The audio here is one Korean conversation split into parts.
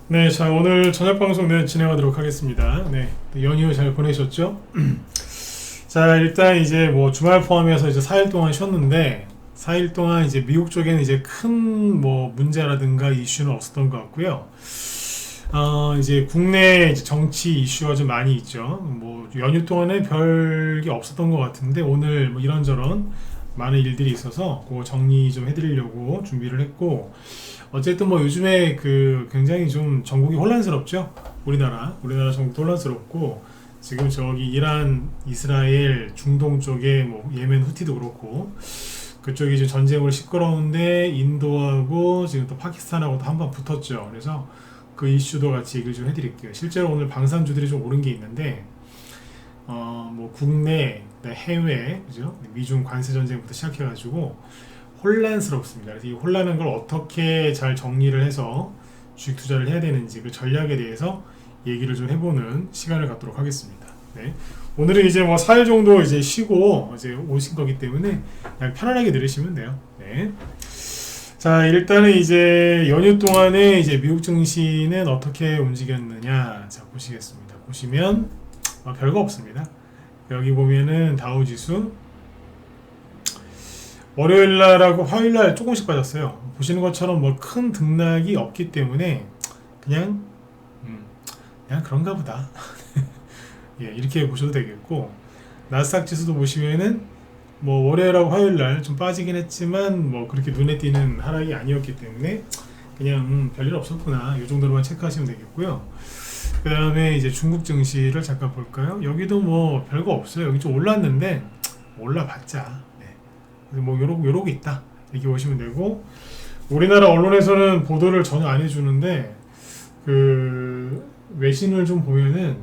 네, 자 오늘 저녁 방송 진행하도록 하겠습니다. 네, 연휴 잘 보내셨죠? 자 일단 이제 뭐 주말 포함해서 이제 4일 동안 쉬었는데 4일 동안 이제 미국 쪽에는 이제 큰 뭐 문제라든가 이슈는 없었던 것 같고요. 이제 국내 이제 정치 이슈가 좀 많이 있죠. 뭐 연휴 동안에 별게 없었던 것 같은데 오늘 뭐 이런저런 많은 일들이 있어서 그거 정리 좀 해드리려고 준비를 했고, 어쨌든 뭐 요즘에 그 굉장히 좀 전국이 혼란스럽죠. 우리나라 전국도 혼란스럽고, 지금 저기 이란, 이스라엘, 중동 쪽에 뭐 예멘 후티도 그렇고 그쪽이 이제 전쟁으로 시끄러운데 인도하고 지금 또 파키스탄하고도 한번 붙었죠. 그래서 그 이슈도 같이 얘기를 좀 해드릴게요. 실제로 오늘 방산주들이 좀 오른 게 있는데, 뭐 국내, 해외, 그죠? 미중 관세 전쟁부터 시작해가지고 혼란스럽습니다. 그래서 이 혼란한 걸 어떻게 잘 정리를 해서 주식 투자를 해야 되는지 그 전략에 대해서 얘기를 좀 해보는 시간을 갖도록 하겠습니다. 네. 오늘은 이제 뭐 4일 정도 이제 쉬고 이제 오신 거기 때문에 그냥 편안하게 들으시면 돼요. 네. 자, 일단은 이제 연휴 동안에 이제 미국 증시는 어떻게 움직였느냐. 자, 보시겠습니다. 보시면 별거 없습니다. 여기 보면은 다우지수 월요일날하고 화요일날 조금씩 빠졌어요. 보시는 것처럼 뭐 큰 등락이 없기 때문에 그냥 그냥 그런가 보다. 예, 이렇게 보셔도 되겠고, 나스닥 지수도 보시면은 뭐 월요일하고 화요일날 좀 빠지긴 했지만 뭐 그렇게 눈에 띄는 하락이 아니었기 때문에 그냥 별일 없었구나, 이 정도로만 체크하시면 되겠고요. 그 다음에 이제 중국 증시를 잠깐 볼까요? 여기도 뭐 별거 없어요. 여기 좀 올랐는데 올라봤자 네. 뭐 요러고 있다 이렇게 보시면 되고, 우리나라 언론에서는 보도를 전혀 안 해주는데 그 외신을 좀 보면은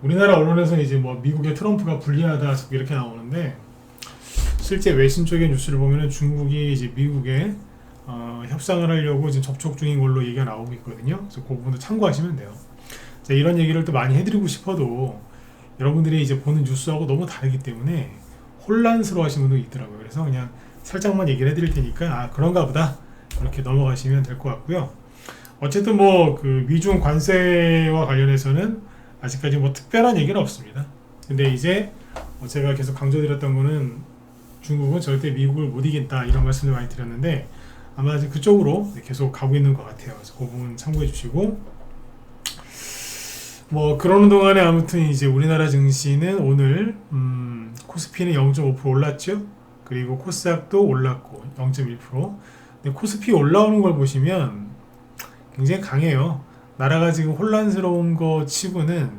우리나라 언론에서 이제 뭐 미국의 트럼프가 불리하다 이렇게 나오는데, 실제 외신 쪽의 뉴스를 보면은 중국이 이제 미국에 협상을 하려고 지금 접촉 중인 걸로 얘기가 나오고 있거든요. 그래서 그 부분도 참고하시면 돼요. 자, 이런 얘기를 또 많이 해드리고 싶어도 여러분들이 이제 보는 뉴스하고 너무 다르기 때문에 혼란스러워 하시는 분도 있더라고요. 그래서 그냥 살짝만 얘기를 해드릴 테니까 그런가 보다 이렇게 넘어가시면 될 것 같고요. 어쨌든 뭐 그 미중 관세와 관련해서는 아직까지 뭐 특별한 얘기는 없습니다. 근데 이제 제가 계속 강조드렸던 거는 중국은 절대 미국을 못 이긴다 이런 말씀을 많이 드렸는데, 아마 이제 그쪽으로 계속 가고 있는 것 같아요. 그래서 그 부분 참고해 주시고, 뭐 그러는 동안에 아무튼 이제 우리나라 증시는 오늘 코스피는 0.5% 올랐죠. 그리고 코스닥도 올랐고 0.1%. 근데 코스피 올라오는 걸 보시면 굉장히 강해요. 나라가 지금 혼란스러운 거 치고는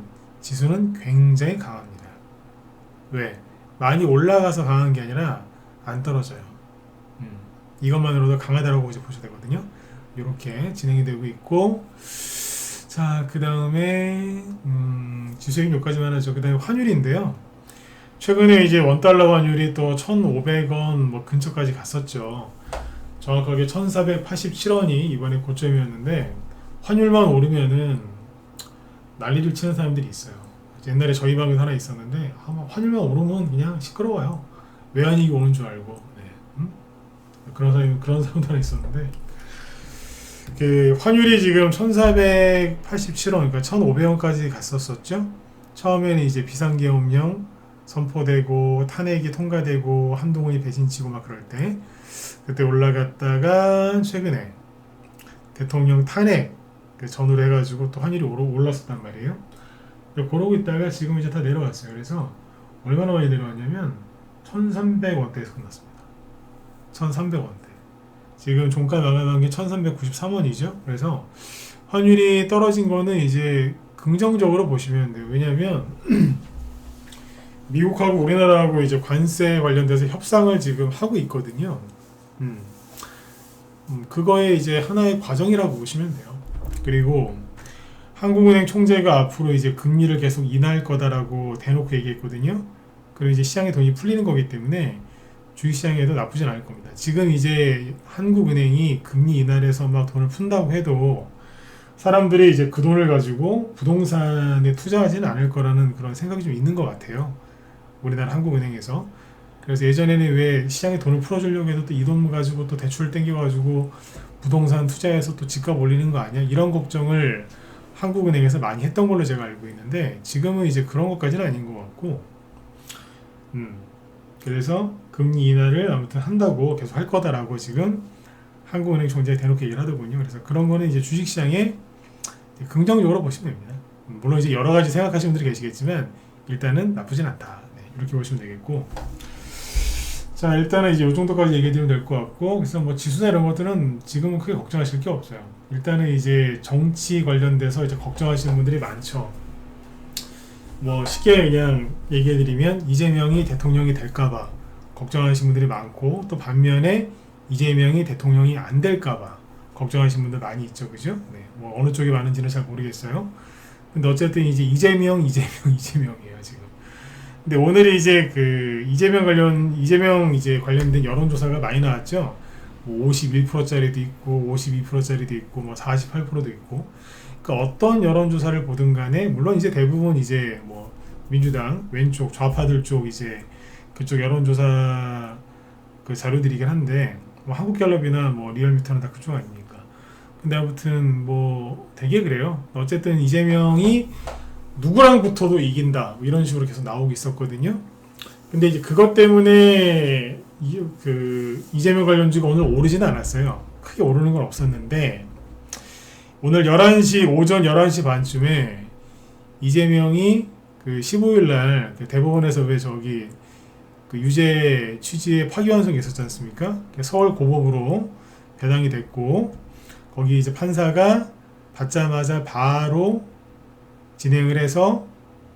지수는 굉장히 강합니다. 왜? 많이 올라가서 강한 게 아니라 안 떨어져요. 이것만으로도 강하다라고 이제 보셔야 되거든요. 이렇게 진행이 되고 있고, 자, 그 다음에 지수 얘기 여기까지만 하죠. 그 다음에 환율인데요. 최근에 이제 원달러 환율이 또 1,500원 뭐 근처까지 갔었죠. 정확하게 1,487원이 이번에 고점이었는데, 환율만 오르면은 난리를 치는 사람들이 있어요. 옛날에 저희 방에도 하나 있었는데 환율만 오르면 그냥 시끄러워요. 외환위기 오는 줄 알고. 네. 그런 사람도 하나 있었는데, 그 환율이 지금 1,487원, 그러니까 1,500원까지 갔었었죠. 처음에는 이제 비상계엄령 선포되고 탄핵이 통과되고 한동훈이 배신치고 막 그럴 때 그때 올라갔다가 최근에 대통령 탄핵 전후로 해가지고 또 환율이 올랐었단 말이에요. 그러고 있다가 지금 이제 다 내려왔어요. 그래서 얼마나 많이 내려왔냐면 1,300원대에서 끝났습니다. 1,300원대. 지금 종가 나가는 게 1,393원이죠. 그래서 환율이 떨어진 거는 이제 긍정적으로 보시면 돼요. 왜냐하면 미국하고 우리나라하고 이제 관세 관련돼서 협상을 지금 하고 있거든요. 그거에 이제 하나의 과정이라고 보시면 돼요. 그리고 한국은행 총재가 앞으로 이제 금리를 계속 인하할 거다라고 대놓고 얘기했거든요. 그리고 이제 시장에 돈이 풀리는 거기 때문에 주식시장에도 나쁘진 않을 겁니다. 지금 이제 한국은행이 금리 인하를 해서 막 돈을 푼다고 해도 사람들이 이제 그 돈을 가지고 부동산에 투자하지는 않을 거라는 그런 생각이 좀 있는 것 같아요. 우리나라 한국은행에서. 그래서 예전에는 왜 시장에 돈을 풀어주려고 해도 또 이 돈 가지고 또 대출 땡겨가지고 부동산 투자해서 또 집값 올리는 거 아니야? 이런 걱정을 한국은행에서 많이 했던 걸로 제가 알고 있는데 지금은 이제 그런 것까지는 아닌 것 같고 그래서 금리 인하를 아무튼 한다고 계속 할 거다라고 지금 한국은행 총재가 대놓고 얘기를 하더군요. 그래서 그런 거는 이제 주식시장에 긍정적으로 보시면 됩니다. 물론 이제 여러 가지 생각하시는 분들이 계시겠지만 일단은 나쁘진 않다. 네, 이렇게 보시면 되겠고. 자, 일단은 이제 이 정도까지 얘기해 드리면 될 것 같고, 그래서 뭐 지수나 이런 것들은 지금은 크게 걱정하실 게 없어요. 일단은 이제 정치 관련돼서 이제 걱정하시는 분들이 많죠. 뭐 쉽게 그냥 얘기해 드리면 이재명이 대통령이 될까봐 걱정하시는 분들이 많고, 또 반면에 이재명이 대통령이 안 될까봐 걱정하시는 분들 많이 있죠, 그죠? 네, 뭐 어느 쪽이 많은지는 잘 모르겠어요. 근데 어쨌든 이제 이재명이에요 지금. 근데 오늘이 이제 그 이재명 이제 관련된 여론조사가 많이 나왔죠. 뭐 51%짜리도 있고 52%짜리도 있고 뭐 48%도 있고. 그러니까 어떤 여론조사를 보든 간에 물론 이제 대부분 이제 뭐 민주당 왼쪽 좌파들 쪽 이제 그쪽 여론조사 그 자료들이긴 한데 뭐 한국갤럽이나 뭐 리얼미터는 다 그쪽 아닙니까? 근데 아무튼 뭐 되게 그래요. 어쨌든 이재명이 누구랑 붙어도 이긴다 뭐 이런 식으로 계속 나오고 있었거든요. 근데 이제 그것 때문에 이재명 관련주가 오늘 오르지는 않았어요. 크게 오르는 건 없었는데 오늘 오전 11시 반쯤에 이재명이 그 15일 날 대법원에서 왜 저기 그 유죄 취지의 파기환송이 있었지 않습니까? 서울 고법으로 배당이 됐고 거기 이제 판사가 받자마자 바로 진행을 해서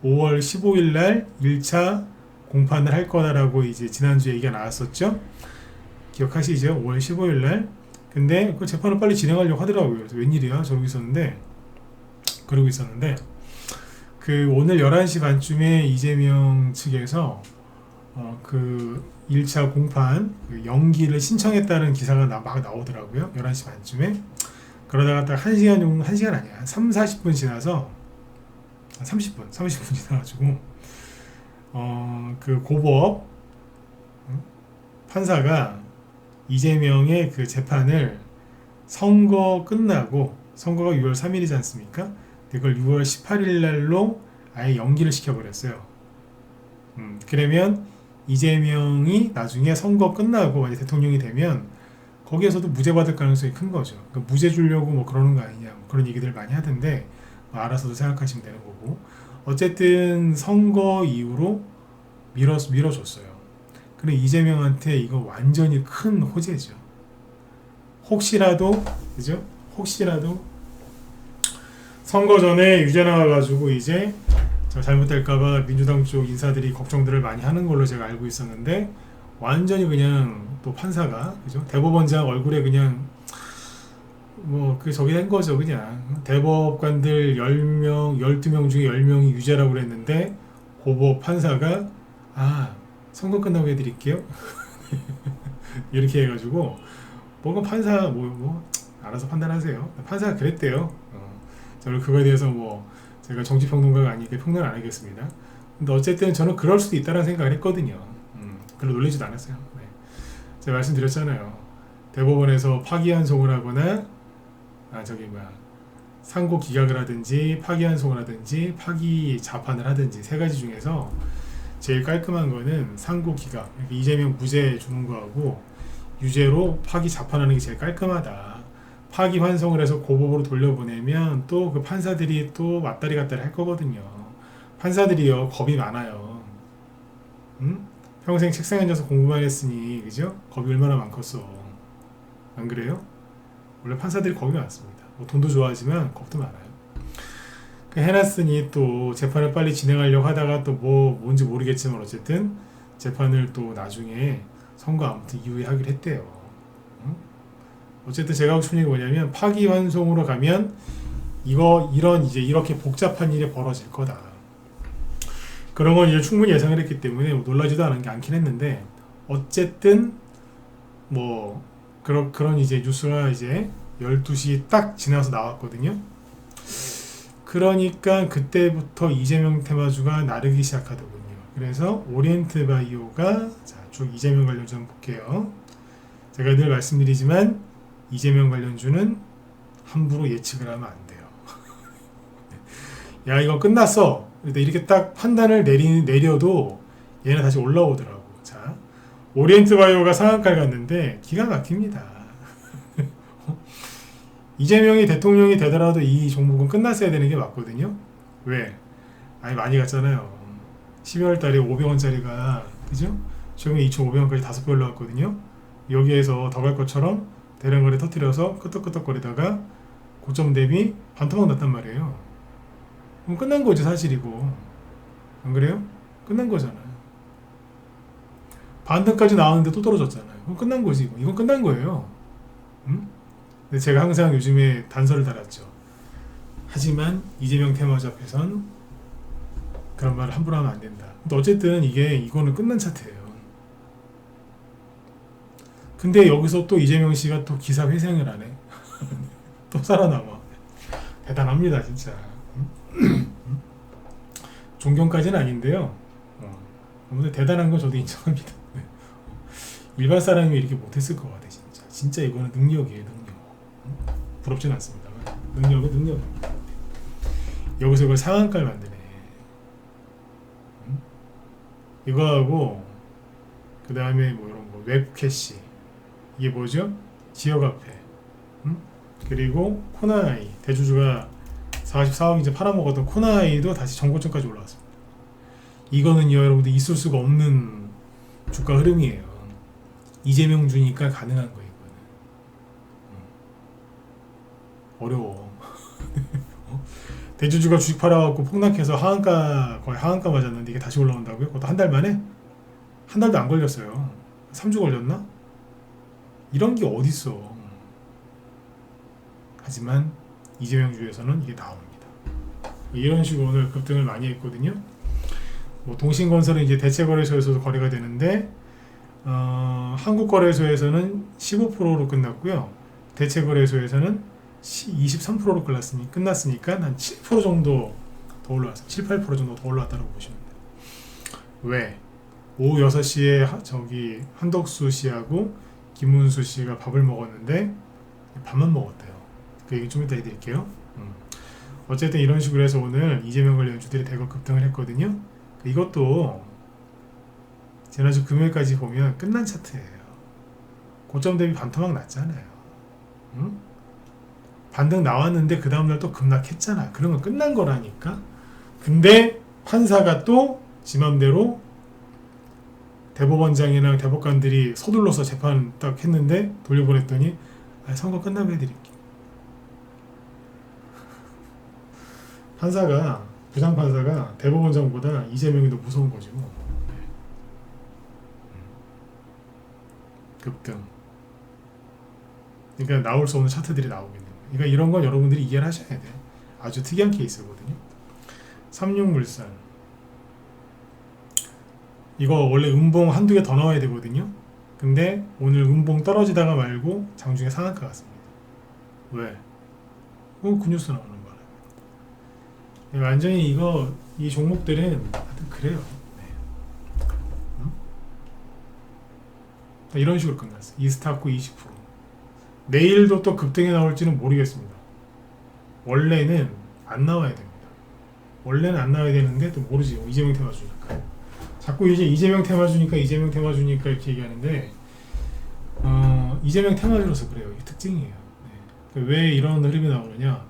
5월 15일 날 1차 공판을 할 거다라고 이제 지난주에 얘기가 나왔었죠. 기억하시죠? 5월 15일 날. 근데 그 재판을 빨리 진행하려고 하더라고요. 그래서 웬일이야? 그러고 있었는데 그 오늘 11시 반쯤에 이재명 측에서 그 1차 공판 그 연기를 신청했다는 기사가 막 나오더라고요. 11시 반쯤에. 그러다가 딱 1시간 정도, 1시간 아니야. 한 3, 40분 지나서 30분 지나가지고 그 고법 판사가 이재명의 그 재판을 선거 끝나고 선거가 6월 3일이지 않습니까? 그걸 6월 18일 날로 아예 연기를 시켜버렸어요. 그러면 이재명이 나중에 선거 끝나고 만약 대통령이 되면 거기에서도 무죄 받을 가능성이 큰 거죠. 그러니까 무죄 주려고 뭐 그러는 거 아니냐 뭐 그런 얘기들 많이 하던데 뭐 알아서도 생각하시면 되는 거고 어쨌든 선거 이후로 밀어줬어요. 그래 이재명한테 이거 완전히 큰 호재죠. 혹시라도 그죠? 혹시라도 선거 전에 유죄 나와가지고 이제 잘못될까봐 민주당 쪽 인사들이 걱정들을 많이 하는 걸로 제가 알고 있었는데 완전히 그냥 또 판사가 그죠? 대법원장 얼굴에 그냥 뭐 그 저기 된 거죠. 그냥 대법관들 10명 12명 중에 10명이 유죄라고 그랬는데 고법 판사가 선거 끝나고 해드릴게요 이렇게 해가지고 뭔가 판사 뭐 알아서 판단하세요. 판사가 그랬대요. 저는 그거에 대해서 뭐 제가 정치평론가가 아니니까 평론 안 하겠습니다. 근데 어쨌든 저는 그럴 수도 있다는 생각을 했거든요. 별로 놀라지도 않았어요. 네. 제가 말씀드렸잖아요. 대법원에서 파기환송을 하거나 상고 기각을 하든지 파기환송을 하든지 파기 자판을 하든지 세 가지 중에서 제일 깔끔한 거는 상고 기각, 이재명 무죄 주는 거하고 유죄로 파기 자판하는 게 제일 깔끔하다. 파기 환송을 해서 고법으로 돌려보내면 또 그 판사들이 또 맞다리 갔다리 할 거거든요. 판사들이요 겁이 많아요. 평생 책상에 앉아서 공부만 했으니 그죠? 겁이 얼마나 많겠어. 안 그래요? 원래 판사들이 겁이 많습니다. 뭐 돈도 좋아하지만 겁도 많아요. 해놨으니 또 재판을 빨리 진행하려고 하다가 또 뭔지 모르겠지만 어쨌든 재판을 또 나중에 선거 아무튼 이후에 하기로 했대요. 어쨌든 제가 하고 싶은 얘기 뭐냐면 파기환송으로 가면 이렇게 복잡한 일이 벌어질 거다. 그런 건 이제 충분히 예상을 했기 때문에 놀라지도 않긴 했는데 어쨌든 뭐 그런 이제 뉴스가 이제 12시 딱 지나서 나왔거든요. 그러니까 그때부터 이재명 테마주가 나르기 시작하더군요. 그래서 오리엔트 바이오가 쭉 이재명 관련주 한번 볼게요. 제가 늘 말씀드리지만 이재명 관련주는 함부로 예측을 하면 안 돼요. 야 이거 끝났어. 이렇게 딱 판단을 내려도 얘는 다시 올라오더라고. 자, 오리엔트 바이오가 상한가를 갔는데 기가 막힙니다. 이재명이 대통령이 되더라도 이 종목은 끝났어야 되는 게 맞거든요. 왜? 아니 많이 갔잖아요. 12월 달에 500원짜리가 그죠? 최근에 2,500원까지 5배 올라왔거든요. 여기에서 더 갈 것처럼 대량거래 터뜨려서 끄덕끄덕거리다가 고점 대비 반토막 났단 말이에요. 그럼 끝난 거지 사실이고. 안 그래요? 끝난 거잖아요. 반등까지 나왔는데 또 떨어졌잖아요. 그럼 끝난 거지. 이건 끝난 거예요. 응? 근데 제가 항상 요즘에 단서를 달았죠. 하지만 이재명 테마주 앞에선 그런 말을 함부로 하면 안 된다. 근데 어쨌든 이거는 끝난 차트예요. 근데 여기서 또 이재명 씨가 또 기사 회생을 하네. 또 살아남아. 대단합니다, 진짜. 존경까지는 아닌데요. 근데 대단한 건 저도 인정합니다. 네. 일반 사람이 이렇게 못했을 것 같아, 진짜. 진짜 이거는 능력이에요, 능력. 부럽진 않습니다만. 능력은 능력입니다. 여기서 이걸 상한가를 만드네. 이거하고, 그 다음에 뭐 이런 거, 웹캐시. 이게 뭐죠? 지역화폐. 그리고 코나이. 대주주가 44억 이제 팔아먹었던 코나이도 다시 전고점까지 올라왔습니다. 이거는요, 여러분들 있을 수가 없는 주가 흐름이에요. 이재명 주니까 가능한 거예요, 이거는. 어려워. 대주주가 주식 팔아갖고 폭락해서 거의 하한가 맞았는데 이게 다시 올라온다고요? 그것도 한 달 만에? 한 달도 안 걸렸어요. 3주 걸렸나? 이런 게 어딨어. 하지만 이재명 주에서는 이게 나옵니다. 이런 식으로 오늘 급등을 많이 했거든요. 뭐 동신건설은 이제 대체거래소에서도 거래가 되는데 한국거래소에서는 15%로 끝났고요. 대체거래소에서는 23%로 끝났으니까 한 7% 정도 더 올라왔어요. 7, 8% 정도 더 올라왔다고 보시면 돼요. 왜? 오후 6시에 저기 한덕수 씨하고 김문수 씨가 밥을 먹었는데 밥만 먹었대요. 그 얘기 좀 이따 해드릴게요. 어쨌든 이런 식으로 해서 오늘 이재명 관련주들이 대거 급등을 했거든요. 이것도 지난주 금요일까지 보면 끝난 차트예요. 고점 대비 반토막 났잖아요. 응? 반등 나왔는데 그 다음날 또 급락했잖아. 그런 건 끝난 거라니까. 근데 판사가 또 지 맘대로 대법원장이랑 대법관들이 서둘러서 재판 딱 했는데 돌려보냈더니 선거 끝나면 해드릴게. 부장판사가 대법원장보다 이재명이 더 무서운 거지 뭐. 급등. 그러니까 나올 수 없는 차트들이 나오겠네요. 그러니까 이런 건 여러분들이 이해를 하셔야 돼요. 아주 특이한 케이스거든요. 삼육물산. 이거 원래 음봉 한두 개 더 나와야 되거든요. 근데 오늘 음봉 떨어지다가 말고 장중에 상한가 갔습니다. 왜? 그 뉴스 나오는 바람에. 완전히 이 종목들은 하여튼 그래요. 네. 이런 식으로 끝났어요. 이스타코 20%. 내일도 또 급등이 나올지는 모르겠습니다. 원래는 안 나와야 됩니다. 원래는 안 나와야 되는데 또 모르지. 이재명 테마 주니까. 자꾸 이제 이재명 테마 주니까 이렇게 얘기하는데 이재명 테마주로서 그래요. 이게 특징이에요. 네. 왜 이런 흐름이 나오느냐?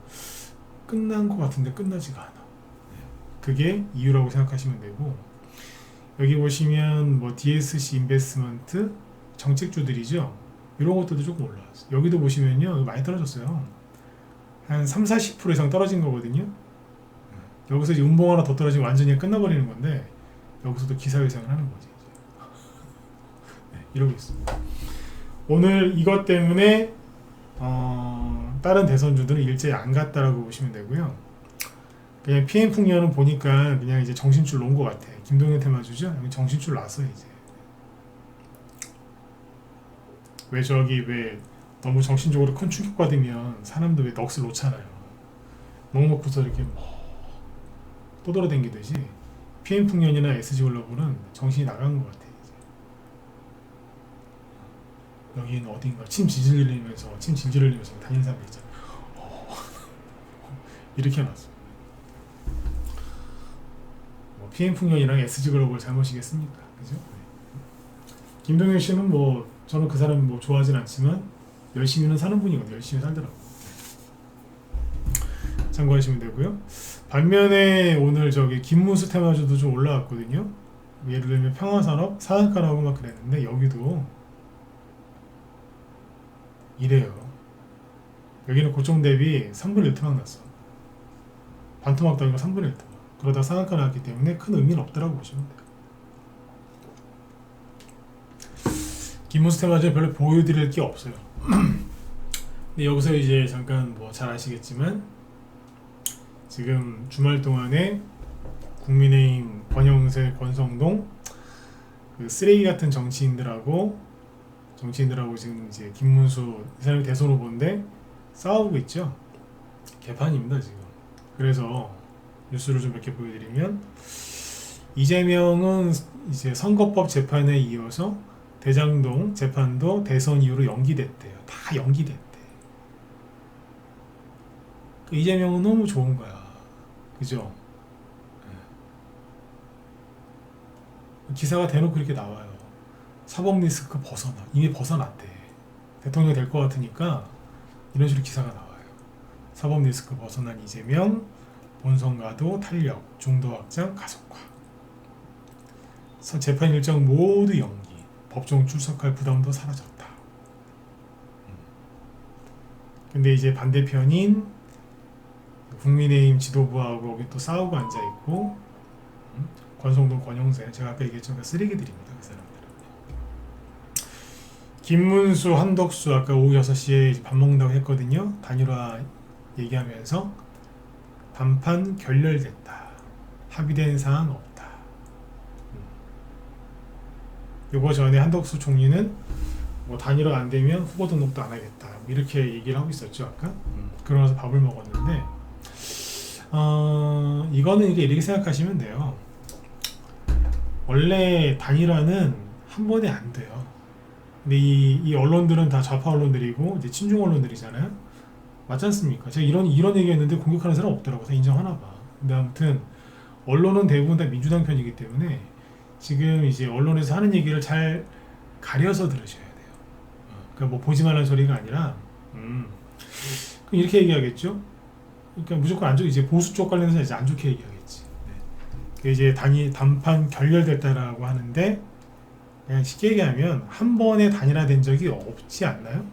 끝난 것 같은데 끝나지가 않아. 네. 그게 이유라고 생각하시면 되고, 여기 보시면 뭐 DSC 인베스트먼트 정책주들이죠. 이런 것들도 조금 올라왔어요. 여기도 보시면요, 많이 떨어졌어요. 한 3-40% 이상 떨어진 거거든요. 여기서 이제 음봉 하나 더 떨어지면 완전히 끝나버리는 건데, 여기서도 기사회생을 하는 거지. 네, 이러고 있습니다. 오늘 이것 때문에 다른 대선주들은 일제히 안 갔다라고 보시면 되고요. 그냥 PM풍년은 보니까 그냥 이제 정신줄 놓은 것 같아. 김동현 테마주죠? 정신줄 놨어 이제. 왜 너무 정신적으로 큰 충격받으면 사람도 왜 넋을 놓잖아요. 넋 놓고서 이렇게 또 돌아다니듯이 PM풍년이나 SG글로벌은 정신이 나간 것 같아. 이제. 여기는 어딘가 침 질질 흘리면서 다니는 사람들 있잖아. 이렇게 해놨어. 뭐 PM풍년이랑 SG글로벌 잘못이겠습니까? 그죠? 네. 김동현 씨는 뭐 저는 그 사람 뭐 좋아하진 않지만 열심히는 사는 분이거든요. 열심히 살더라고. 참고하시면 되고요. 반면에 오늘 저기 김문수 테마주도 좀 올라왔거든요. 예를 들면 평화산업 상한가라고 막 그랬는데 여기도 이래요. 여기는 고점 대비 3분의 1 토막 났어. 반토막도 아니고 3분의 1 토막. 그러다 상한가 나왔기 때문에 큰 의미는 없더라고 보시면 돼요. 김문수 테마주는 별로 보여드릴 게 없어요. 근데 여기서 이제 잠깐 뭐 잘 아시겠지만 지금 주말 동안에 국민의힘 권영세, 권성동 그 쓰레기 같은 정치인들하고 지금 이제 김문수 이 사람이 대선 후보인데 싸우고 있죠. 개판입니다 지금. 그래서 뉴스를 좀 몇 개 보여드리면 이재명은 이제 선거법 재판에 이어서 대장동 재판도 대선 이후로 연기됐대요. 다 연기됐대. 이재명은 너무 좋은 거야. 그죠? 기사가 대놓고 이렇게 나와요. 사법 리스크 벗어나. 이미 벗어났대. 대통령이 될 것 같으니까 이런 식으로 기사가 나와요. 사법 리스크 벗어난 이재명, 본선과도 탄력, 중도 확장 가속화. 재판 일정 모두 연기. 법정 출석할 부담도 사라졌다. 근데 이제 반대편인 국민의힘 지도부하고 여기 또 싸우고 앉아있고 권성동, 권영세 제가 아까 얘기했죠. 그 쓰레기들입니다. 그 사람들은. 김문수, 한덕수 아까 오후 6시에 밥 먹는다고 했거든요. 단일화 얘기하면서 단판 결렬됐다. 합의된 사항 없다. 요거 전에 한덕수 총리는 뭐 단일화 안 되면 후보 등록도 안 하겠다. 이렇게 얘기를 하고 있었죠. 아까. 그러면서 밥을 먹었는데 이거는 이렇게 생각하시면 돼요. 원래 단일화는 한 번에 안 돼요. 근데 이 언론들은 다 좌파 언론들이고 이제 친중 언론들이잖아요. 맞지 않습니까? 제가 이런 얘기했는데 공격하는 사람 없더라고. 다 인정하나 봐. 근데 아무튼 언론은 대부분 다 민주당 편이기 때문에 지금 이제 언론에서 하는 얘기를 잘 가려서 들으셔야 돼요. 그러니까 뭐 보지 말라는 소리가 아니라 이렇게 얘기하겠죠. 그러니까 무조건 안 좋게 이제 보수 쪽 관련해서 이제 안 좋게 얘기하겠지. 네. 이제 단판 결렬됐다라고 하는데 그냥 쉽게 얘기하면 한 번에 단일화된 적이 없지 않나요?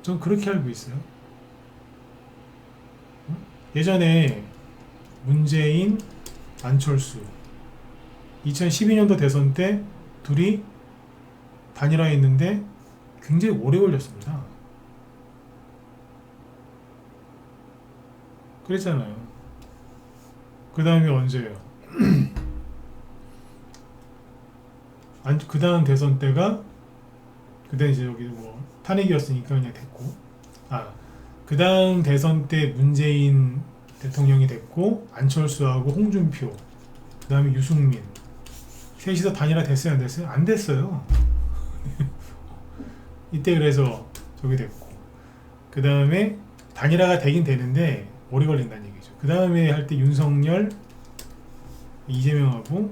전 그렇게 알고 있어요. 예전에 문재인, 안철수 2012년도 대선 때 둘이 단일화했는데 굉장히 오래 걸렸습니다. 그랬잖아요. 그 다음에 언제예요? 그 다음 대선 때가 그때 이제 여기 뭐 탄핵이었으니까 그냥 됐고 그 다음 대선 때 문재인 대통령이 됐고 안철수하고 홍준표 그 다음에 유승민 셋이서 단일화 됐어요 안 됐어요? 안 됐어요. 이때 그래서 저기 됐고 그 다음에 단일화가 되긴 되는데 오래 걸린다는 얘기죠. 그 다음에 할 때 윤석열, 이재명하고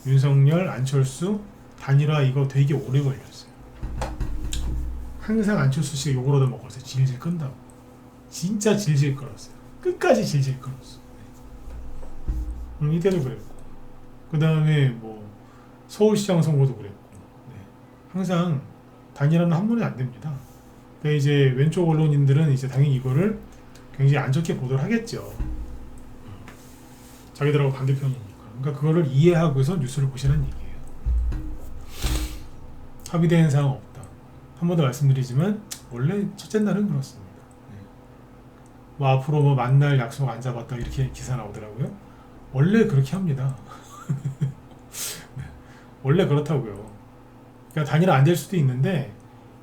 윤석열, 안철수 단일화 이거 되게 오래 걸렸어요. 항상 안철수 씨가 욕을 얻어먹었어요. 질질 끈다고. 진짜 질질 끌었어요. 끝까지 질질 끌었어. 이때도 그랬고 그 다음에 뭐 서울시장 선거도 그랬고 항상 단일화는 한 번에 안 됩니다. 그러니까 이제 왼쪽 언론인들은 이제 당연히 이거를 굉장히 안 좋게 보도를 하겠죠. 자기들하고 반대편이니까. 그러니까 그거를 이해하고서 뉴스를 보시라는 얘기예요. 합의된 사항 없다. 한 번 더 말씀드리지만 원래 첫째 날은 그렇습니다. 뭐 앞으로 뭐 만날 약속 안 잡았다 이렇게 기사 나오더라고요. 원래 그렇게 합니다. 원래 그렇다고요. 그러니까 단일화 안 될 수도 있는데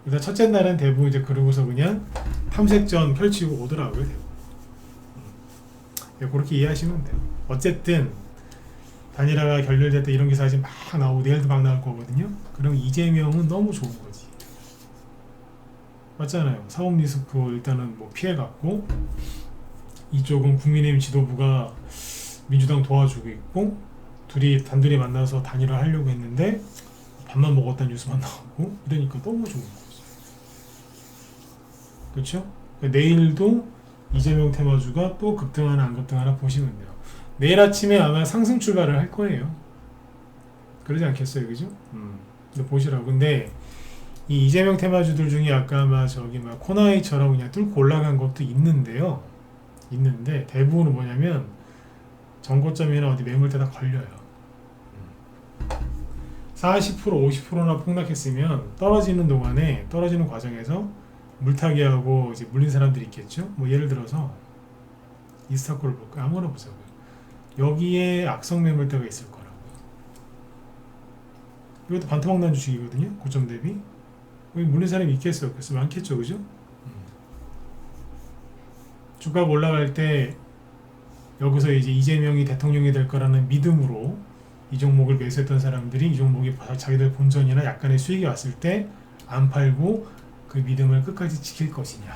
일단 첫째 날은 대부분 이제 그러고서 그냥 탐색전 펼치고 오더라고요. 그렇게 이해하시면 돼요. 어쨌든 단일화가 결렬됐다 이런 기사 지금 막 나오고 내일도 막 나올 거거든요. 그럼 이재명은 너무 좋은 거지. 맞잖아요. 사법 리스크 일단은 뭐 피해갔고, 이쪽은 국민의힘 지도부가 민주당 도와주고 있고, 둘이 단둘이 만나서 단일화 하려고 했는데 밥만 먹었다는 뉴스만 나오고 이러니까 너무 좋은 거지. 그렇죠? 내일도 이재명 테마주가 또 급등하나 안 급등하나 보시면 돼요. 내일 아침에 아마 상승 출발을 할 거예요. 그러지 않겠어요, 그죠? 근데 보시라고. 근데 이 이재명 테마주들 중에 아까 막 코나이처럼 그냥 뚫고 올라간 것도 있는데요. 있는데 대부분은 뭐냐면 정고점이나 어디 매물대다 걸려요. 40% 50%나 폭락했으면 떨어지는 동안에 떨어지는 과정에서 물타기하고 이제 물린 사람들이 있겠죠. 뭐 예를 들어서 이스타코를 볼까요? 아무거나 보자고요. 여기에 악성 매물대가 있을 거라고요. 이것도 반토막 난 주식이거든요. 고점 대비. 여기 물린 사람이 있겠어요? 없겠어요? 많겠죠, 그죠? 주가가 올라갈 때 여기서 이제 이재명이 대통령이 될 거라는 믿음으로 이 종목을 매수했던 사람들이 이 종목이 자기들 본전이나 약간의 수익이 왔을 때 안 팔고 그 믿음을 끝까지 지킬 것이냐.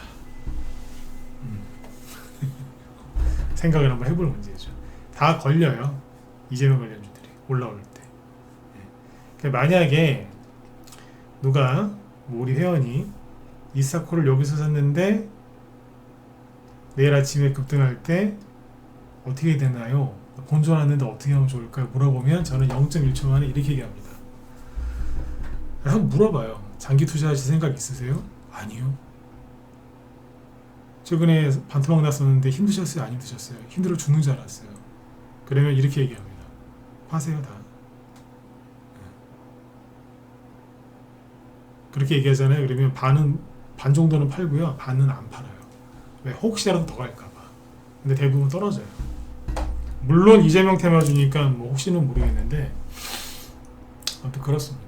생각을 한번 해볼 문제죠. 다 걸려요. 이재명 관련주들이 올라올 때. 그러니까 만약에 누가 뭐 우리 회원이 이사코를 여기서 샀는데 내일 아침에 급등할 때 어떻게 되나요? 본전왔는데 어떻게 하면 좋을까요? 물어보면 저는 0.1초 만에 이렇게 얘기합니다. 한번 물어봐요. 장기 투자하실 생각 있으세요? 아니요. 최근에 반토막 났었는데 힘드셨어요? 안 힘드셨어요? 힘들어 죽는 줄 알았어요. 그러면 이렇게 얘기합니다. 파세요 다. 그렇게 얘기하잖아요. 그러면 반 정도는 팔고요. 반은 안 팔아요. 왜? 혹시라도 더 갈까봐. 근데 대부분 떨어져요. 물론 이재명 테마주니까 뭐 혹시는 모르겠는데 아무튼 그렇습니다.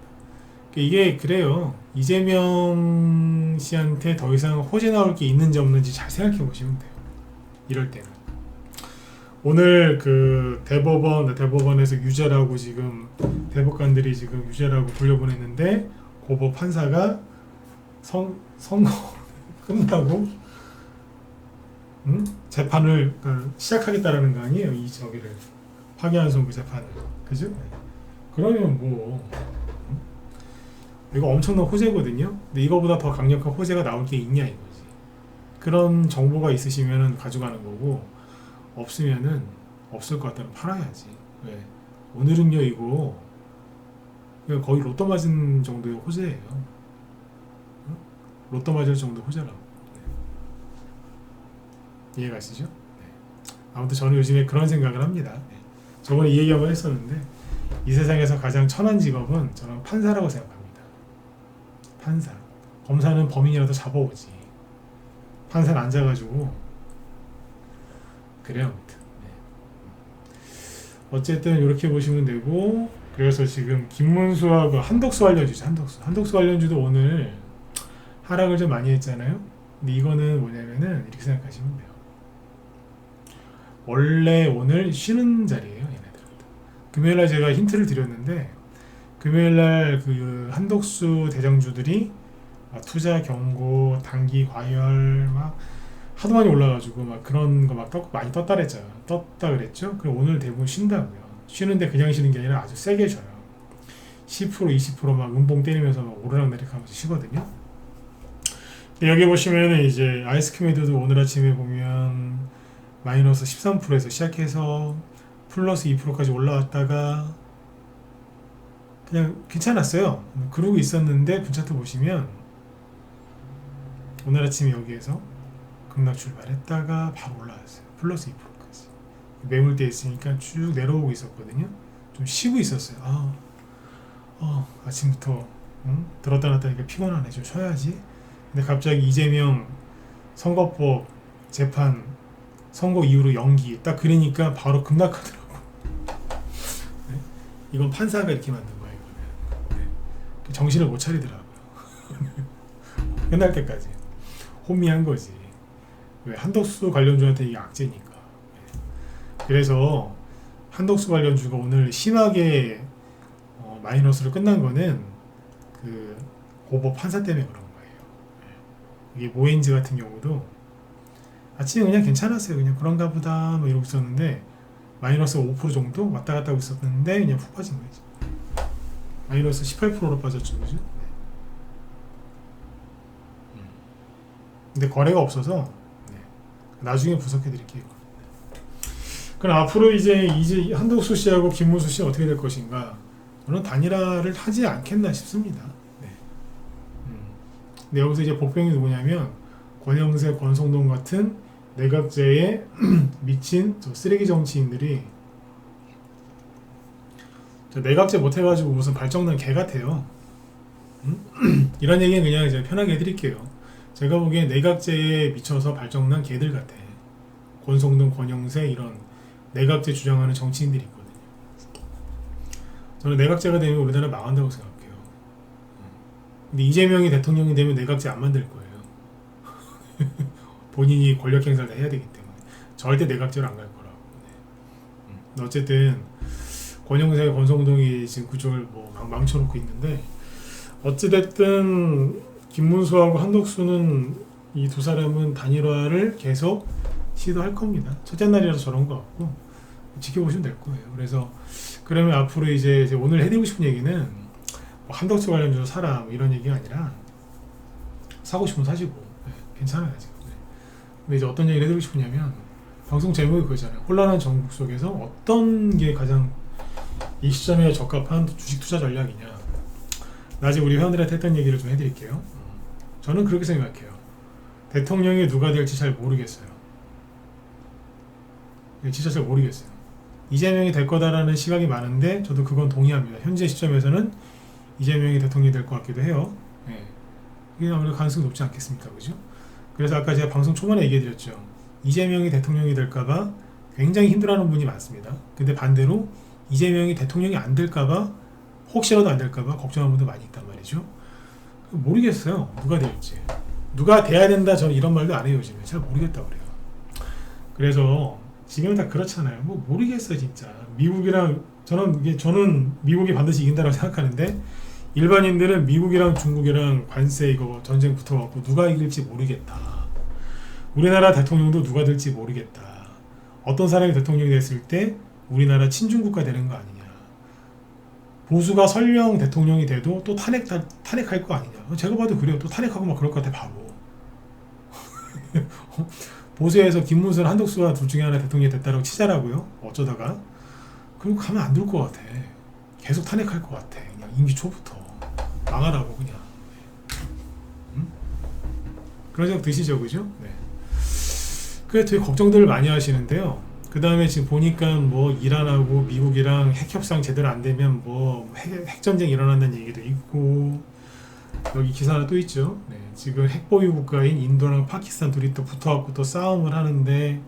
이게 그래요. 이재명 씨한테 더 이상 호재 나올 게 있는지 없는지 잘 생각해 보시면 돼요. 이럴 때는. 오늘 그 대법원에서 유죄라고 지금 대법관들이 지금 유죄라고 돌려보냈는데 고법 판사가 선고 끝나고 재판을 시작하겠다라는 거 아니에요? 이 저기를 파기환 선고 재판을. 그죠? 그러면 뭐 이거 엄청난 호재거든요. 근데 이거보다 더 강력한 호재가 나올 게 있냐 이거지. 그런 정보가 있으시면은 가져가는 거고 없으면은 없을 것 같다면 팔아야지. 왜? 오늘은요 이거 거의 로또 맞은 정도의 호재예요. 로또 맞을 정도 호재라고. 네. 이해가시죠? 네. 아무튼 저는 요즘에 그런 생각을 합니다. 네. 저번에 이 얘기 한번 했었는데 이 세상에서 가장 천한 직업은 저는 판사라고 생각합니다. 판사. 검사는 범인이라도 잡아오지. 판사는 앉아가지고 그래요. 아무튼. 네. 어쨌든 이렇게 보시면 되고 그래서 지금 김문수와 그 한덕수 관련주죠. 한덕수 관련주도 오늘 하락을 좀 많이 했잖아요. 근데 이거는 뭐냐면은 이렇게 생각하시면 돼요. 원래 오늘 쉬는 자리예요. 얘네들은. 금요일날 제가 힌트를 드렸는데 금요일날 그 한덕수 대장주들이 투자 경고, 단기 과열 막 하도 많이 올라가지고 막 그런 거 막 많이 떴다 그랬죠. 그럼 오늘 대부분 쉰다고요. 쉬는데 그냥 쉬는 게 아니라 아주 세게 쉬어요. 10% 20% 음봉 때리면서 오르락내리락 하면서 쉬거든요. 여기 보시면 이제 아이스크림에도 오늘 아침에 보면 마이너스 13%에서 시작해서 플러스 2%까지 올라왔다가 그냥 괜찮았어요. 그러고 있었는데 분차트 보시면 오늘 아침에 여기에서 급락 출발했다가 바로 올라왔어요. 플러스 2%까지. 매물대 있으니까 쭉 내려오고 있었거든요. 좀 쉬고 있었어요. 아침부터 들었다 놨다 하니까 피곤하네. 좀 쉬어야지. 근데 갑자기 이재명 선거법 재판 선거 이후로 연기 딱 그러니까 바로 급락하더라고. 네? 이건 판사가 이렇게 만든 거예요. 이거는. 네. 정신을 못 차리더라고요. 끝날 때까지 혼미한 거지. 왜? 한덕수 관련주한테 이게 악재니까. 네. 그래서 한덕수 관련주가 오늘 심하게 마이너스로 끝난 거는 그 고법 판사 때문에 그런 거예요. 이게 모엔즈 같은 경우도 아침에 그냥 괜찮았어요. 그냥 그런가 보다 뭐 이러고 있었는데 마이너스 5% 정도 왔다 갔다 하고 있었는데 그냥 푹 빠진 거지. 마이너스 18%로 빠졌죠, 그죠? 근데 거래가 없어서 나중에 분석해 드릴게요. 그럼 앞으로 이제 한덕수 씨하고 김문수 씨 어떻게 될 것인가? 저는 단일화를 하지 않겠나 싶습니다. 네. 근데 여기서 이제 복병이 누구냐면 권영세, 권성동 같은 내각제에 미친 저 쓰레기 정치인들이 저 내각제 못해가지고 무슨 발정난 개 같아요. 이런 얘기는 그냥 이제 편하게 해드릴게요. 제가 보기엔 내각제에 미쳐서 발정난 개들 같아. 권성동, 권영세 이런 내각제 주장하는 정치인들이 있거든요. 저는 내각제가 되면 우리나라 망한다고 생각해요. 근데 이재명이 대통령이 되면 내각제 안 만들 거예요. 본인이 권력 행사를 해야 되기 때문에 절대 내각제로 안 갈 거라고. 네. 어쨌든 권영세, 권성동이 지금 그쪽을 뭐 망쳐놓고 있는데 어찌됐든 김문수하고 한덕수는 이 두 사람은 단일화를 계속 시도할 겁니다. 첫째 날이라서 저런 것 같고 지켜보시면 될 거예요. 그래서 그러면 앞으로 이제 오늘 해드리고 싶은 얘기는 뭐 한덕수 관련주로 사라 뭐 이런 얘기가 아니라 사고 싶으면 사시고 네, 괜찮아요 지금. 네. 근데 이제 어떤 얘기를 해드리고 싶으냐면 방송 제목이 그거잖아요. 혼란한 정국 속에서 어떤 게 가장 이 시점에 적합한 주식 투자 전략이냐. 낮에 우리 회원들한테 했던 얘기를 좀 해드릴게요. 저는 그렇게 생각해요. 대통령이 누가 될지 잘 모르겠어요. 진짜 잘 모르겠어요. 이재명이 될 거다라는 시각이 많은데 저도 그건 동의합니다. 현재 시점에서는 이재명이 대통령이 될 것 같기도 해요. 네. 이게 아무래도 가능성이 높지 않겠습니까? 그죠? 그래서 아까 제가 방송 초반에 얘기해드렸죠. 이재명이 대통령이 될까봐 굉장히 힘들어하는 분이 많습니다. 근데 반대로 이재명이 대통령이 안 될까봐 혹시라도 안 될까봐 걱정하는 분도 많이 있단 말이죠. 모르겠어요. 누가 될지. 누가 돼야 된다 저는 이런 말도 안 해요. 요즘에 잘 모르겠다 그래요. 그래서 지금은 다 그렇잖아요. 뭐 모르겠어요 진짜. 미국이랑 저는 미국이 반드시 이긴다고 생각하는데 일반인들은 미국이랑 중국이랑 관세 이거 전쟁 붙어갖고 누가 이길지 모르겠다. 우리나라 대통령도 누가 될지 모르겠다. 어떤 사람이 대통령이 됐을 때 우리나라 친중국가 되는 거 아니냐. 보수가 설령 대통령이 돼도 또 탄핵할 거 아니냐. 제가 봐도 그래요. 또 탄핵하고 막 그럴 것 같아 바보. 보수에서 김문수나 한덕수가 둘 중에 하나 대통령이 됐다라고 치자라고요. 어쩌다가 그리고 가면 안 될 것 같아. 계속 탄핵할 것 같아. 그냥 임기 초부터 망하라고 그냥. 응? 그런 생각 드시죠, 그죠? 네. 그래 되게 걱정들을 많이 하시는데요. 그 다음에 지금 보니까 뭐 이란하고 미국이랑 핵 협상 제대로 안 되면 뭐 핵전쟁 일어난다는 얘기도 있고 여기 기사 하나 또 있죠. 네, 지금 핵보유 국가인 인도랑 파키스탄 둘이 또 붙어갖고 또 싸움을 하는데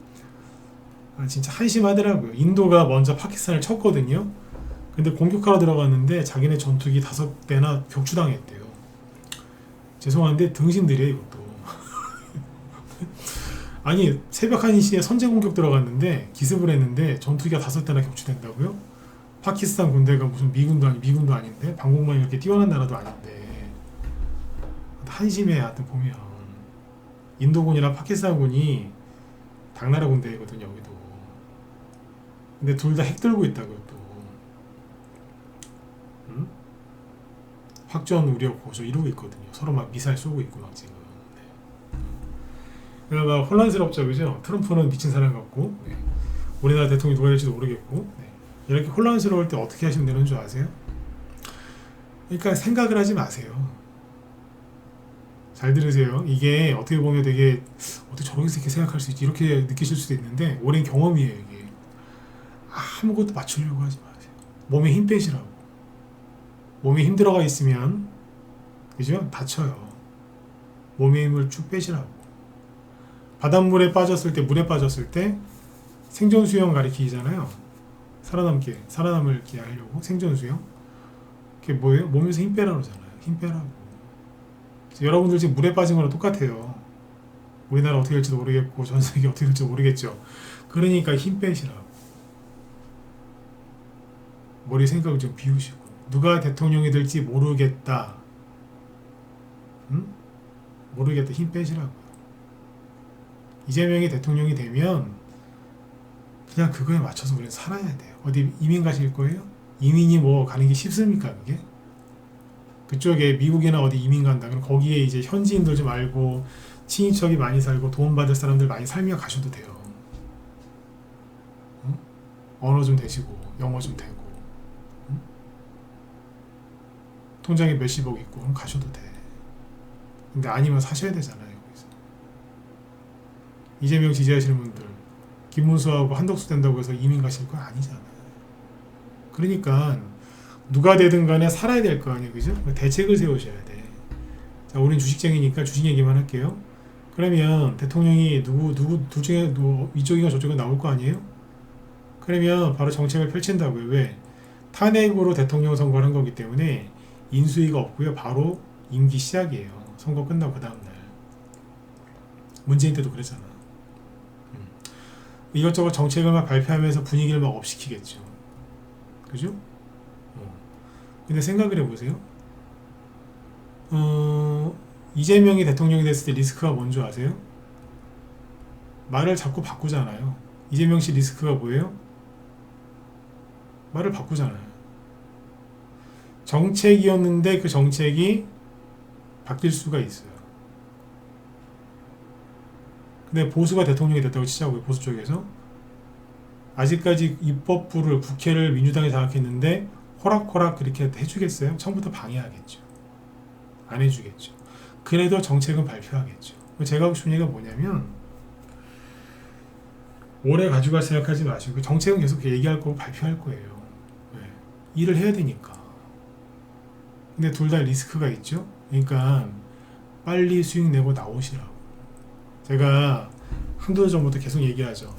진짜 한심하더라고요. 인도가 먼저 파키스탄을 쳤거든요. 근데 공격하러 들어갔는데 자기네 전투기 5대나 격추당했대요. 죄송한데 등신들이에요 이것도. 아니 새벽 1시에 선제 공격 들어갔는데 기습을 했는데 전투기가 5대나 격추된다고요? 파키스탄 군대가 무슨 미군도 아닌데 방공망이 이렇게 뛰어난 나라도 아닌데 한심해. 하여튼 보면 인도군이랑 파키스탄군이 당나라 군대거든요 여기도. 근데 둘 다 핵 들고 있다고요 또. 응? 확전 우려 고조 이러고 있거든요. 서로 막 미사일 쏘고 있고 막 지금. 그러니까 막 혼란스럽죠, 그죠? 트럼프는 미친 사람 같고, 네. 우리나라 대통령이 누가 될지도 모르겠고, 네. 이렇게 혼란스러울 때 어떻게 하시면 되는 줄 아세요? 그러니까 생각을 하지 마세요. 잘 들으세요. 이게 어떻게 보면 되게 어떻게 저렇게 생각할 수 있지 이렇게 느끼실 수도 있는데 오랜 경험이에요. 이게 아무것도 맞추려고 하지 마세요. 몸에 힘 빼시라고. 몸에 힘 들어가 있으면 그죠? 다쳐요. 몸에 힘을 쭉 빼시라고. 바닷물에 빠졌을 때, 물에 빠졌을 때 생존 수영 가리키잖아요. 살아남게 하려고 생존 수영. 그게 뭐예요? 몸에서 힘 빼라고 하잖아요. 힘 빼라고. 여러분들 지금 물에 빠진 거랑 똑같아요. 우리나라 어떻게 될지도 모르겠고 전 세계 어떻게 될지 모르겠죠. 그러니까 힘 빼시라고. 머리 생각을 좀 비우시고 누가 대통령이 될지 모르겠다. 모르겠다. 힘 빼시라고요. 이재명이 대통령이 되면 그냥 그거에 맞춰서 우리는 살아야 돼요. 어디 이민 가실 거예요? 이민이 뭐 가는 게 쉽습니까 그게? 그쪽에 미국이나 어디 이민 간다 그럼 거기에 이제 현지인들 좀 알고 친인척이 많이 살고 도움받을 사람들 많이 살며 가셔도 돼요. 언어 좀 되시고 영어 좀 되고 통장에 몇십억 있고 그럼 가셔도 돼. 근데 아니면 사셔야 되잖아요. 여기서. 이재명 지지하시는 분들 김문수하고 한덕수 된다고 해서 이민 가실 거 아니잖아요. 그러니까 누가 되든 간에 살아야 될 거 아니에요. 그죠? 대책을 세우셔야 돼. 자, 우린 주식쟁이니까 주식 얘기만 할게요. 그러면 대통령이 누구 둘 중에 이쪽이가 저쪽이 나올 거 아니에요? 그러면 바로 정책을 펼친다고요. 왜? 탄핵으로 대통령 선거를 한 거기 때문에 인수위가 없고요. 바로 임기 시작이에요. 선거 끝나고 그 다음날. 문재인 때도 그랬잖아. 이것저것 정책을 막 발표하면서 분위기를 막 업시키겠죠. 그죠? 근데 생각을 해보세요. 이재명이 대통령이 됐을 때 리스크가 뭔지 아세요? 말을 자꾸 바꾸잖아요. 이재명 씨 리스크가 뭐예요? 말을 바꾸잖아요. 정책이었는데 그 정책이 바뀔 수가 있어요. 근데 보수가 대통령이 됐다고 치자고요. 보수 쪽에서. 아직까지 입법부를 국회를 민주당이 장악했는데 호락호락 그렇게 해주겠어요? 처음부터 방해하겠죠. 안 해주겠죠. 그래도 정책은 발표하겠죠. 제가 하고 싶은 얘기가 뭐냐면 오래 가져갈 생각하지 마시고 정책은 계속 얘기할 거고 발표할 거예요. 네. 일을 해야 되니까. 근데 둘 다 리스크가 있죠. 그러니까 빨리 수익 내고 나오시라고. 제가 한두 달 전부터 계속 얘기하죠.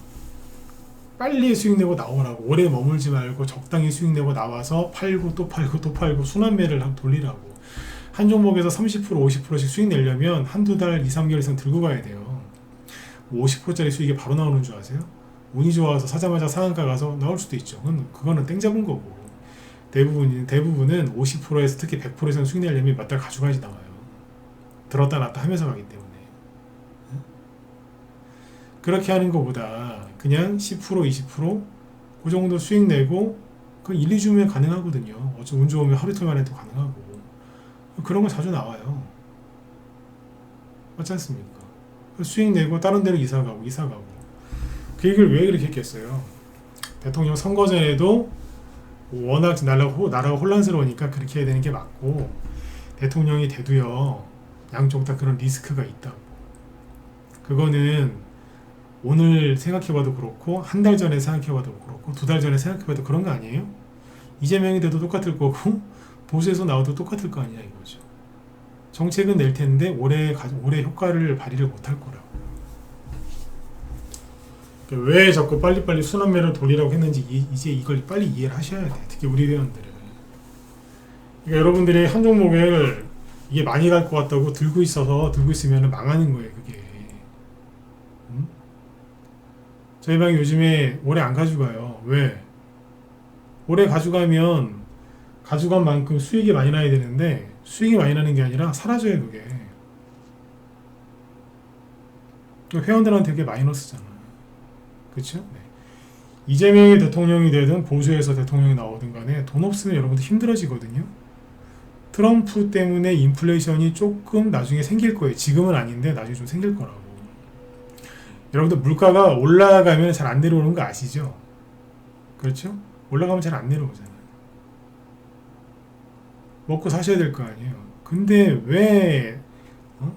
빨리 수익 내고 나오라고. 오래 머물지 말고 적당히 수익 내고 나와서 팔고 또 팔고 또 팔고 순환매를 한번 돌리라고. 한 종목에서 30% 50%씩 수익 내려면 한두 달 2, 3개월 이상 들고 가야 돼요. 50%짜리 수익이 바로 나오는 줄 아세요? 운이 좋아서 사자마자 상한가 가서 나올 수도 있죠. 그거는 땡 잡은 거고. 대부분은 50%에서 특히 100% 이상 수익 내려면 몇 달 가져가야지 나와요. 들었다 놨다 하면서 가기 때문에. 그렇게 하는 것보다 그냥 10% 20%그 정도 수익 내고 그 1, 2주면 가능하거든요. 운 좋으면 하루 이틀 만에도 가능하고. 그런 거 자주 나와요. 맞지 않습니까? 수익 내고 다른 데로 이사 가고. 그 얘기를 왜 그렇게 했겠어요? 대통령 선거 전에도 워낙 나라가 혼란스러우니까 그렇게 해야 되는 게 맞고, 대통령이 돼도요 양쪽 다 그런 리스크가 있다고. 그거는 오늘 생각해봐도 그렇고 한 달 전에 생각해봐도 그렇고 2달 전에 생각해봐도 그런 거 아니에요? 이재명이 돼도 똑같을 거고 보수에서 나와도 똑같을 거 아니냐 이거죠. 정책은 낼 텐데 올해 효과를 발휘를 못할 거라고. 왜 자꾸 빨리빨리 순환매를 돌리라고 했는지 이제 이걸 빨리 이해를 하셔야 돼. 특히 우리 회원들은. 그러니까 여러분들이 한 종목을 이게 많이 갈 것 같다고 들고 있으면 망하는 거예요. 그게. 저희 방이 요즘에 오래 안 가져가요. 왜? 오래 가져가면 가져간 만큼 수익이 많이 나야 되는데 수익이 많이 나는 게 아니라 사라져요. 그게. 회원들한테 그게 마이너스잖아. 그렇죠? 네. 이재명이 대통령이 되든 보수에서 대통령이 나오든 간에 돈 없으면 여러분들 힘들어지거든요. 트럼프 때문에 인플레이션이 조금 나중에 생길 거예요. 지금은 아닌데 나중에 좀 생길 거라고. 여러분들 물가가 올라가면 잘 안 내려오는 거 아시죠? 그렇죠? 올라가면 잘 안 내려오잖아요. 먹고 사셔야 될 거 아니에요. 근데 왜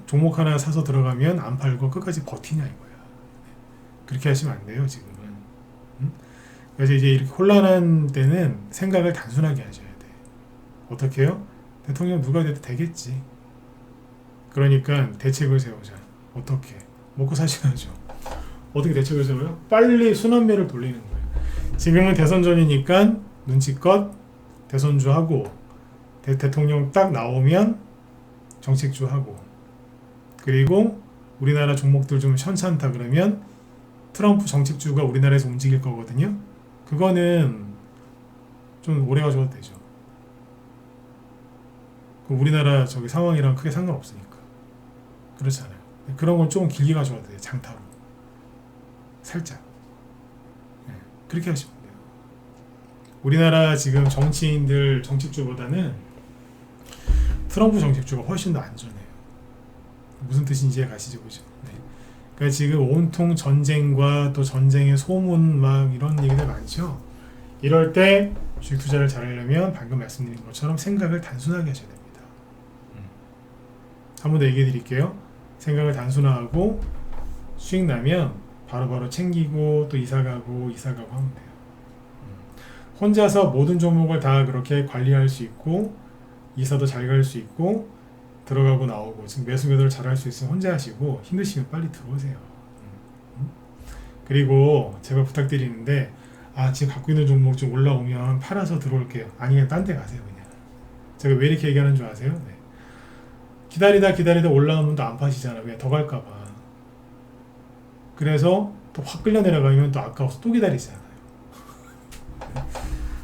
종목 하나 사서 들어가면 안 팔고 끝까지 버티냐 이거야. 그렇게 하시면 안 돼요. 지금은. 그래서 이제 이렇게 혼란한 때는 생각을 단순하게 하셔야 돼. 어떻게 해요? 대통령 누가 돼도 되겠지. 그러니까 대책을 세우자. 어떻게? 먹고 사셔야죠. 어떻게 대책을 세워요? 빨리 순환매를 돌리는 거예요. 지금은 대선 전이니까 눈치껏 대선주하고 대통령 딱 나오면 정책주하고, 그리고 우리나라 종목들 좀 현찮다 그러면 트럼프 정책주가 우리나라에서 움직일 거거든요. 그거는 좀 오래 가져도 되죠. 우리나라 저기 상황이랑 크게 상관없으니까. 그렇잖아요. 그런 건 좀 길게 가져와도 돼요. 장타로. 살짝. 네, 그렇게 하시면 돼요. 우리나라 지금 정치인들 정책주보다는 트럼프 정책주가 훨씬 더 안전해요. 무슨 뜻인지 이해 가시죠, 그죠? 네. 그러니까 지금 온통 전쟁과 또 전쟁의 소문 막 이런 얘기들 많죠. 이럴 때 주식 투자를 잘하려면 방금 말씀드린 것처럼 생각을 단순하게 하셔야 됩니다. 한 번 더 얘기해 드릴게요. 생각을 단순화하고 수익 나면 바로바로 챙기고 또 이사가고 하면 돼요. 혼자서 모든 종목을 다 그렇게 관리할 수 있고 이사도 잘 갈 수 있고 들어가고 나오고 지금 매수 매도를 잘 할 수 있으면 혼자 하시고 힘드시면 빨리 들어오세요. 그리고 제발 부탁드리는데 지금 갖고 있는 종목 좀 올라오면 팔아서 들어올게요. 아니면 딴 데 가세요 그냥. 제가 왜 이렇게 얘기하는 줄 아세요? 네. 기다리다 올라오면 또 안 파시잖아요. 왜? 더 갈까봐. 그래서 또 확 끌려 내려가면 또 아까워서 또 기다리잖아요.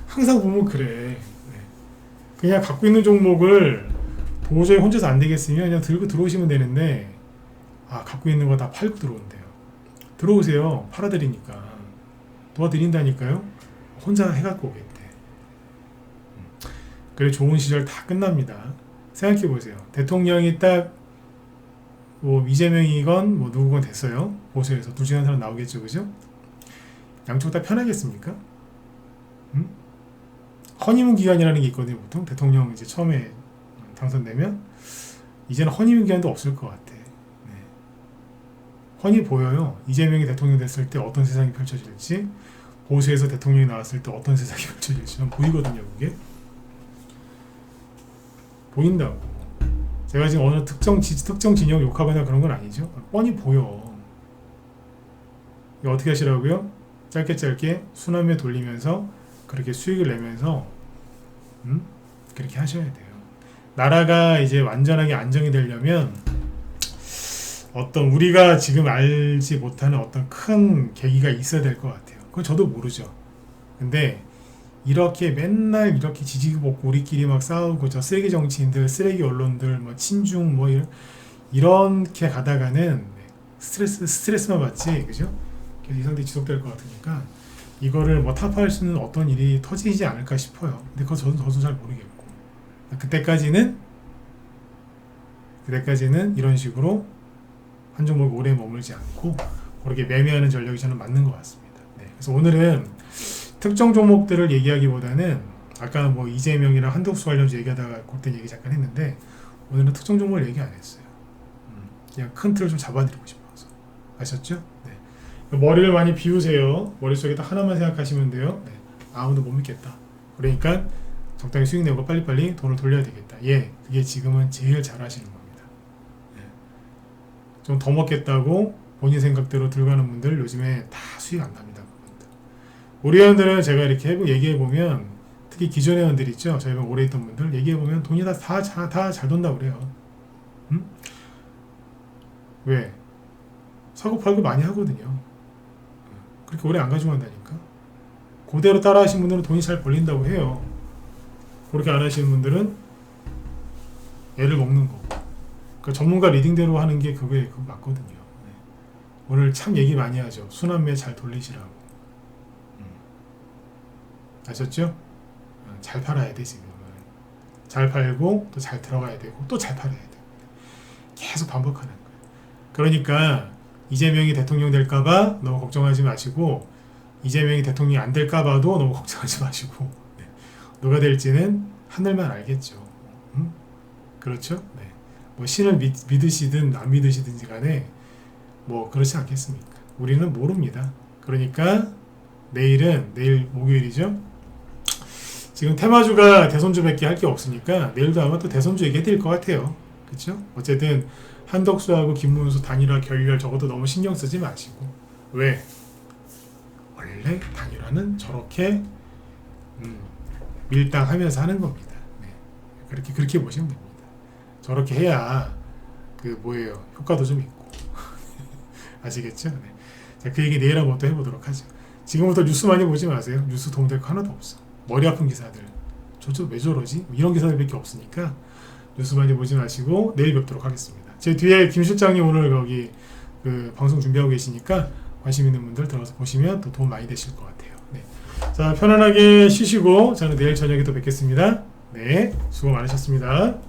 항상 보면 그래. 네. 그냥 갖고 있는 종목을 도저히 혼자서 안 되겠으면 그냥 들고 들어오시면 되는데 갖고 있는 거 다 팔고 들어온대요. 들어오세요. 팔아드리니까. 도와드린다니까요. 혼자 해갖고 오겠대. 그래 좋은 시절 다 끝납니다. 생각해보세요. 대통령이 딱 뭐 이재명이건 뭐 누구건 됐어요. 보수에서 둘 중에 한 사람 나오겠죠. 그죠? 양쪽 다 편하겠습니까? 허니문 기간이라는 게 있거든요. 보통 대통령 이제 처음에 당선되면 이제는 허니문 기간도 없을 것 같아. 네. 훤히 보여요. 이재명이 대통령 됐을 때 어떤 세상이 펼쳐질지, 보수에서 대통령이 나왔을 때 어떤 세상이 펼쳐질지 보이거든요. 그게 보인다고. 제가 지금 어느 특정 진영 욕하거나 그런 건 아니죠. 뻔히 보여. 이거 어떻게 하시라고요? 짧게 순환매 돌리면서 그렇게 수익을 내면서 그렇게 하셔야 돼요. 나라가 이제 완전하게 안정이 되려면 어떤 우리가 지금 알지 못하는 어떤 큰 계기가 있어야 될 것 같아요. 그건 저도 모르죠. 근데 이렇게 맨날 이렇게 지지고 볶고 우리끼리 막 싸우고 저 쓰레기 정치인들, 쓰레기 언론들, 뭐 친중 뭐 이렇게 가다가는 스트레스만 받지, 그죠? 계속 이 상태 지속될 것 같으니까 이거를 뭐 타파할 수 있는 어떤 일이 터지지 않을까 싶어요. 근데 그거 저도 잘 모르겠고 그때까지는 이런 식으로 한 종목에 오래 머물지 않고 그렇게 매매하는 전략이 저는 맞는 것 같습니다. 네, 그래서 오늘은 특정 종목들을 얘기하기보다는 아까 뭐 이재명이랑 한덕수 관련해서 얘기하다가 그때 얘기 잠깐 했는데 오늘은 특정 종목을 얘기 안 했어요. 그냥 큰 틀을 좀 잡아드리고 싶어서. 아셨죠? 네. 머리를 많이 비우세요. 머릿속에 딱 하나만 생각하시면 돼요. 네. 아무도 못 믿겠다. 그러니까 적당히 수익 내고 빨리빨리 돈을 돌려야 되겠다. 그게 지금은 제일 잘 하시는 겁니다. 네. 좀 더 먹겠다고 본인 생각대로 들어가는 분들 요즘에 다 수익 안 납니다. 우리 회원들은 제가 이렇게 얘기해보면 특히 기존 회원들 있죠. 저희가 오래 있던 분들 얘기해보면 돈이 다 잘 돈다고 그래요. 왜? 사고 팔고 많이 하거든요. 그렇게 오래 안 가지고 간다니까. 그대로 따라 하신 분들은 돈이 잘 벌린다고 해요. 그렇게 안 하시는 분들은 애를 먹는 거고. 그러니까 전문가 리딩대로 하는 게 그거 맞거든요. 네. 오늘 참 얘기 많이 하죠. 순환매 잘 돌리시라고. 아셨죠? 잘 팔아야 돼 지금은. 잘 팔고 또 잘 들어가야 되고 또 잘 팔아야 돼. 계속 반복하는 거예요. 그러니까 이재명이 대통령 될까봐 너무 걱정하지 마시고 이재명이 대통령이 안 될까봐도 너무 걱정하지 마시고 네. 누가 될지는 하늘만 알겠죠. 그렇죠? 네. 뭐 신을 믿으시든 안 믿으시든지 간에 뭐 그렇지 않겠습니까? 우리는 모릅니다. 그러니까 내일 목요일이죠? 지금 테마주가 대선주밖에 할 게 없으니까 내일도 아마 또 대선주 얘기해드릴 것 같아요. 그쵸? 어쨌든 한덕수하고 김문수 단일화 결렬 저것도 너무 신경 쓰지 마시고. 왜? 원래 단일화는 저렇게 밀당하면서 하는 겁니다. 네. 그렇게 보시면 됩니다. 저렇게 해야 효과도 좀 있고 아시겠죠? 네. 자, 그 얘기 내일 한번 또 해보도록 하죠. 지금부터 뉴스 많이 보지 마세요. 뉴스 도움될 거 하나도 없어. 머리 아픈 기사들, 저저 왜 저러지? 이런 기사들밖에 없으니까 뉴스 많이 보지 마시고 내일 뵙도록 하겠습니다. 제 뒤에 김 실장님 오늘 거기 그 방송 준비하고 계시니까 관심 있는 분들 들어가서 보시면 또 도움 많이 되실 것 같아요. 네. 자, 편안하게 쉬시고 저는 내일 저녁에 또 뵙겠습니다. 네, 수고 많으셨습니다.